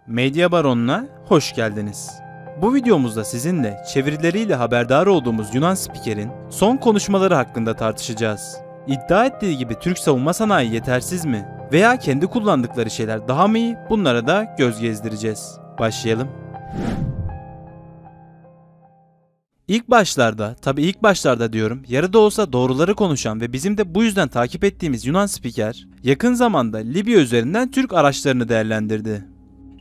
Medya Baronu'na hoş geldiniz. Bu videomuzda sizinle çevirileriyle haberdar olduğumuz Yunan spikerin son konuşmaları hakkında tartışacağız. İddia ettiği gibi Türk savunma sanayi yetersiz mi? Veya kendi kullandıkları şeyler daha mı iyi? Bunlara da göz gezdireceğiz. Başlayalım. İlk başlarda diyorum, yarıda olsa doğruları konuşan ve bizim de bu yüzden takip ettiğimiz Yunan spiker, yakın zamanda Libya üzerinden Türk araçlarını değerlendirdi.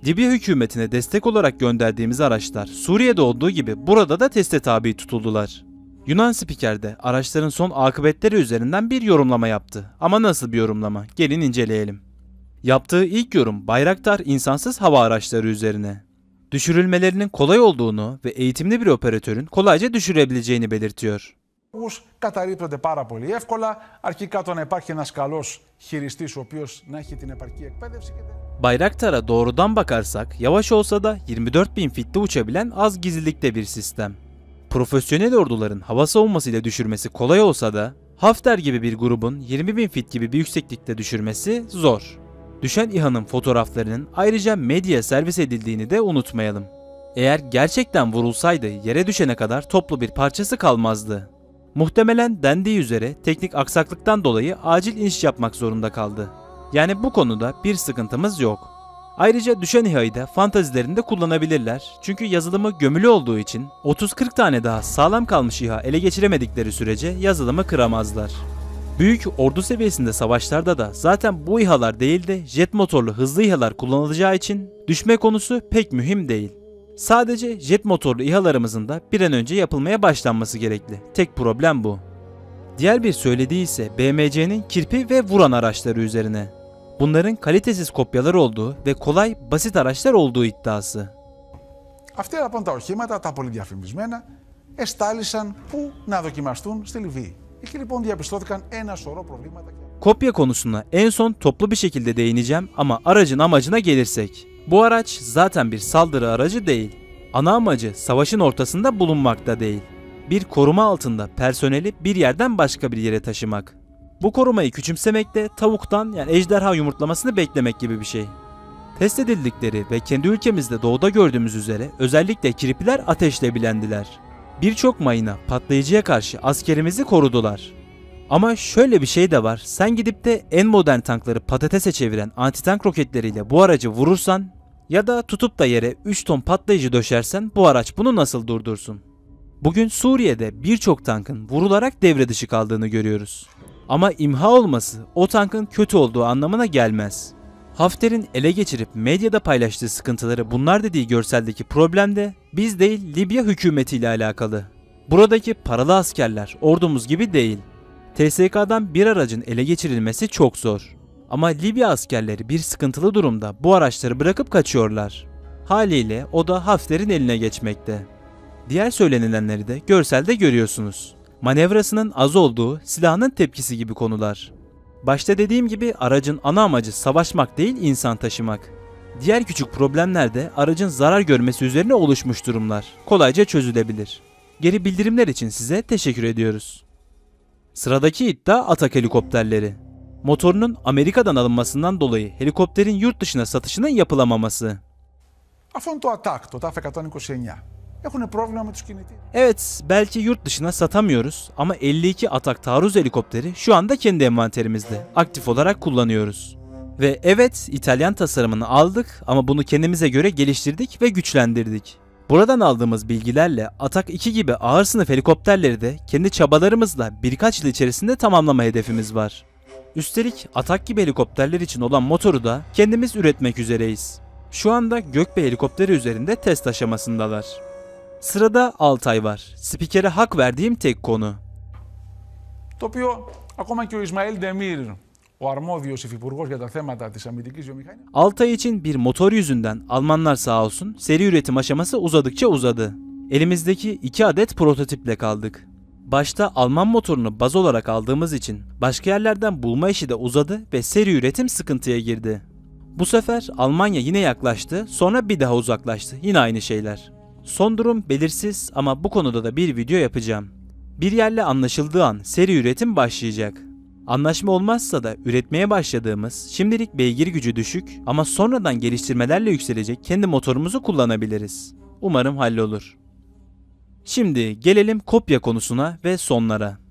Libya hükümetine destek olarak gönderdiğimiz araçlar Suriye'de olduğu gibi burada da teste tabi tutuldular. Yunan spiker de araçların son akıbetleri üzerinden bir yorumlama yaptı. Ama nasıl bir yorumlama? Gelin inceleyelim. Yaptığı ilk yorum Bayraktar insansız hava araçları üzerine. Düşürülmelerinin kolay olduğunu ve eğitimli bir operatörün kolayca düşürebileceğini belirtiyor. Καταρρίπτονται πάρα πολύ εύκολα. Αρχικά το να υπάρχει ένας καλός χειριστής ο οποίος να έχει την επαρκή εκπαίδευση. Bayraktar'a doğrudan bakarsak yavaş olsa da 24.000 fitte uçabilen az gizlilikte bir sistem. Profesyonel orduların hava savunmasıyla düşürmesi kolay olsa da Hafter gibi bir grubun 20.000 fit gibi bir yükseklikte düşürmesi zor. Düşen İHA'nın fotoğraflarının ayrıca medyaya servis edildiğini de unutmayalım. Eğer gerçekten vurulsaydı yere düşene kadar toplu bir parçası kalmazdı. Muhtemelen dendiği üzere teknik aksaklıktan dolayı acil iniş yapmak zorunda kaldı. Yani bu konuda bir sıkıntımız yok. Ayrıca düşen İHA'yı da fantazilerinde kullanabilirler. Çünkü yazılımı gömülü olduğu için 30-40 tane daha sağlam kalmış İHA ele geçiremedikleri sürece yazılımı kıramazlar. Büyük ordu seviyesinde savaşlarda da zaten bu İHA'lar değil de jet motorlu hızlı İHA'lar kullanılacağı için düşme konusu pek mühim değil. Sadece jet motorlu İHA'larımızın da bir an önce yapılmaya başlanması gerekli. Tek problem bu. Diğer bir söylediği ise BMC'nin kirpi ve vuran araçları üzerine. Bunların kalitesiz kopyalar olduğu ve kolay, basit araçlar olduğu iddiası. Αυτά λοιπόν τα οχήματα, τα πολύ διαφημισμένα, εστάλησαν πού να δοκιμαστούν στη Λιβύη. Εκεί λοιπόν διαπιστώθηκαν ένα σωρό προβλήματα. Kopya konusuna en son toplu bir şekilde değineceğim ama aracın amacına gelirsek. Bu araç zaten bir saldırı aracı değil. Ana amacı savaşın ortasında bulunmakta değil. Bir koruma altında personeli bir yerden başka bir yere taşımak. Bu korumayı küçümsemek de tavuktan yani ejderha yumurtlamasını beklemek gibi bir şey. Test edildikleri ve kendi ülkemizde doğuda gördüğümüz üzere özellikle kirpiler ateşle bilendiler. Birçok mayına, patlayıcıya karşı askerimizi korudular. Ama şöyle bir şey de var, sen gidip de en modern tankları patatese çeviren antitank roketleriyle bu aracı vurursan ya da tutup da yere 3 ton patlayıcı döşersen bu araç bunu nasıl durdursun? Bugün Suriye'de birçok tankın vurularak devre dışı kaldığını görüyoruz. Ama imha olması o tankın kötü olduğu anlamına gelmez. Hafter'in ele geçirip medyada paylaştığı sıkıntıları bunlar dediği görseldeki problem de biz değil Libya hükümetiyle alakalı. Buradaki paralı askerler ordumuz gibi değil. TSK'dan bir aracın ele geçirilmesi çok zor. Ama Libya askerleri bir sıkıntılı durumda bu araçları bırakıp kaçıyorlar. Haliyle o da Hafter'in eline geçmekte. Diğer söylenilenleri de görselde görüyorsunuz. Manevrasının az olduğu, silahının tepkisi gibi konular. Başta dediğim gibi aracın ana amacı savaşmak değil insan taşımak. Diğer küçük problemler de aracın zarar görmesi üzerine oluşmuş durumlar. Kolayca çözülebilir. Geri bildirimler için size teşekkür ediyoruz. Sıradaki iddia Atak helikopterleri. Motorunun Amerika'dan alınmasından dolayı helikopterin yurt dışına satışının yapılamaması. Αυτό είναι το Attack, το TAF-129. Έχουν πρόβλημα με τους κινητήρες. Evet, belki yurt dışına satamıyoruz ama 52 Atak taarruz helikopteri şu anda kendi envanterimizde. Aktif olarak kullanıyoruz. Ve evet, İtalyan tasarımını aldık ama bunu kendimize göre geliştirdik ve güçlendirdik. Buradan aldığımız bilgilerle Atak 2 gibi ağır sınıf helikopterleri de kendi çabalarımızla birkaç yıl içerisinde tamamlama hedefimiz var. Üstelik Atak gibi helikopterler için olan motoru da kendimiz üretmek üzereyiz. Şu anda Gökbey helikopteri üzerinde test aşamasındalar. Sırada Altay var. Spikere hak verdiğim tek konu. Το οποίο ακόμα και ο Ισμαήλ Ντεμίρ, ο αρμόδιος υφυπουργός για τα θέματα της αμυντικής βιομηχανίας. Altay için bir motor yüzünden Almanlar sağ olsun seri üretim aşaması uzadıkça uzadı. Elimizdeki 2 adet prototiple kaldık. Başta Alman motorunu baz olarak aldığımız için başka yerlerden bulma işi de uzadı ve seri üretim sıkıntıya girdi. Bu sefer Almanya yine yaklaştı, sonra bir daha uzaklaştı. Yine aynı şeyler. Son durum belirsiz ama bu konuda da bir video yapacağım. Bir yerle anlaşıldığı an seri üretim başlayacak. Anlaşma olmazsa da üretmeye başladığımız, şimdilik beygir gücü düşük ama sonradan geliştirmelerle yükselecek kendi motorumuzu kullanabiliriz. Umarım hallolur. Şimdi gelelim kopya konusuna ve sonlara.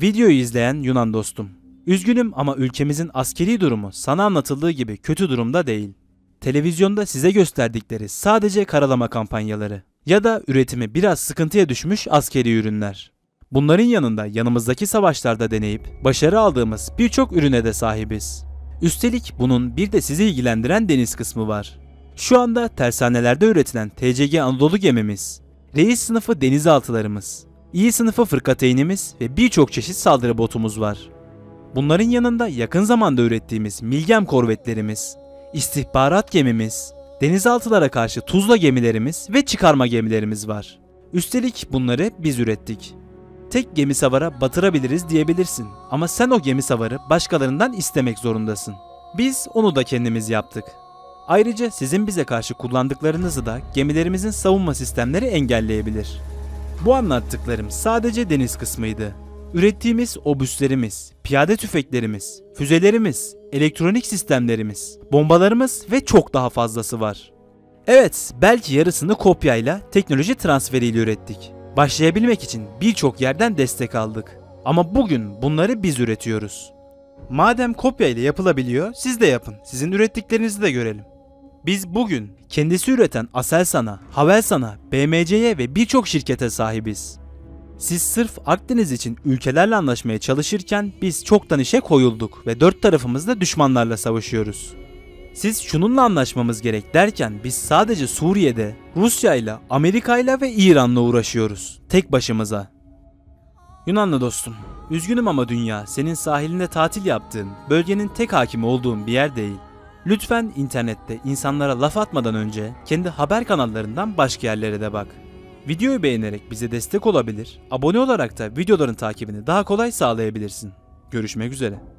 Videoyu izleyen Yunan dostum. Üzgünüm ama ülkemizin askeri durumu sana anlatıldığı gibi kötü durumda değil. Televizyonda size gösterdikleri sadece karalama kampanyaları ya da üretimi biraz sıkıntıya düşmüş askeri ürünler. Bunların yanında yanımızdaki savaşlarda deneyip başarı aldığımız birçok ürüne de sahibiz. Üstelik bunun bir de sizi ilgilendiren deniz kısmı var. Şu anda tersanelerde üretilen TCG Anadolu gemimiz, reis sınıfı denizaltılarımız, İ sınıfı fırkateynimiz ve birçok çeşit saldırı botumuz var. Bunların yanında yakın zamanda ürettiğimiz Milgem korvetlerimiz, istihbarat gemimiz, denizaltılara karşı Tuzla gemilerimiz ve çıkarma gemilerimiz var. Üstelik bunları biz ürettik. Tek gemi savara batırabiliriz diyebilirsin ama sen o gemi savarı başkalarından istemek zorundasın. Biz onu da kendimiz yaptık. Ayrıca sizin bize karşı kullandıklarınızı da gemilerimizin savunma sistemleri engelleyebilir. Bu anlattıklarım sadece deniz kısmıydı. Ürettiğimiz obüslerimiz, piyade tüfeklerimiz, füzelerimiz, elektronik sistemlerimiz, bombalarımız ve çok daha fazlası var. Evet, belki yarısını kopyayla, teknoloji transferiyle ürettik. Başlayabilmek için birçok yerden destek aldık. Ama bugün bunları biz üretiyoruz. Madem kopya ile yapılabiliyor, siz de yapın. Sizin ürettiklerinizi de görelim. Biz bugün kendisi üreten Aselsan'a, Havelsan'a, BMC'ye ve birçok şirkete sahibiz. Siz sırf Akdeniz için ülkelerle anlaşmaya çalışırken biz çoktan işe koyulduk ve dört tarafımızda düşmanlarla savaşıyoruz. Siz şununla anlaşmamız gerek derken biz sadece Suriye'de, Rusya'yla, Amerika'yla ve İran'la uğraşıyoruz. Tek başımıza. Yunanlı dostum, üzgünüm ama dünya senin sahilinde tatil yaptığın, bölgenin tek hakimi olduğun bir yer değil. Lütfen internette insanlara laf atmadan önce kendi haber kanallarından başka yerlere de bak. Videoyu beğenerek bize destek olabilir, abone olarak da videoların takibini daha kolay sağlayabilirsin. Görüşmek üzere.